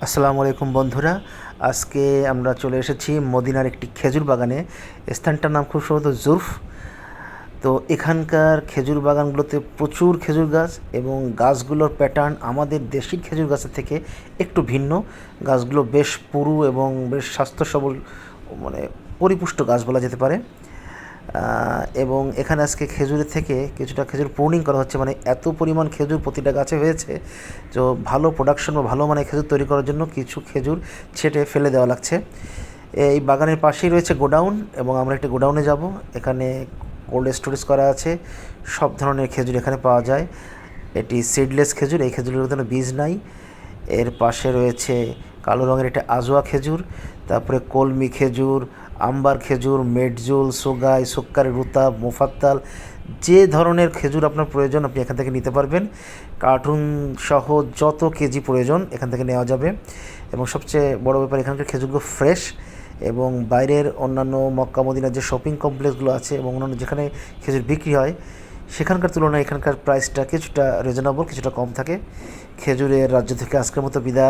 আসসালামু আলাইকুম বন্ধুরা। আজকে আমরা চলে এসেছি মদিনার একটি খেজুর বাগানে। স্থানটার নাম খুব সম্ভবত জুরফ। তো এখানকার খেজুর বাগানগুলোতে প্রচুর খেজুর গাছ এবং গাছগুলোর প্যাটার্ন আমাদের দেশি খেজুর গাছের থেকে একটু ভিন্ন। গাছগুলো বেশ পুরু এবং বেশ স্বাস্থ্য সবল, মানে পরিপুষ্ট গাছ বলা যেতে পারে। এবং এখানে আজকে খেজুরের থেকে কিছুটা খেজুর প্রুনিং করা হচ্ছে, মানে এত পরিমাণ খেজুর প্রতিটা গাছে হয়েছে, তো ভালো প্রোডাকশন বা ভালো মানে খেজুর তৈরি করার জন্য কিছু খেজুর ছেটে ফেলে দেওয়া লাগছে। এই বাগানের পাশেই রয়েছে গোডাউন এবং আমরা একটা গোডাউনে যাব। এখানে কোল্ড স্টোরেজ করা আছে, সব ধরনের খেজুর এখানে পাওয়া যায়। এটি সিডলেস খেজুর, এই খেজুরের কোনো বীজ নাই। এর পাশে রয়েছে কালো রঙের একটা আজোয়া খেজুর, তারপরে কলমি খেজুর, আম্বার খেজুর, মেডজুল, সোগাই, সুক্কারি, রুতাব, মোফাত্তাল, যে ধরনের খেজুর আপনার প্রয়োজন আপনি এখান থেকে নিতে পারবেন। কার্টুন সহ যত কেজি প্রয়োজন এখান থেকে নেওয়া যাবে। এবং সবচেয়ে বড় ব্যাপার, এখানকার খেজুরগুলো ফ্রেশ এবং বাইরের অন্যান্য মক্কা মদিনার যে শপিং কমপ্লেক্সগুলো আছে এবং অন্যান্য যেখানে খেজুর বিক্রি হয় সেখানকার তুলনায় এখানকার প্রাইসটা কিছুটা রিজনেবল, কিছুটা কম থাকে। খেজুরের রাজ্য থেকে আজকের মতো বিদায়।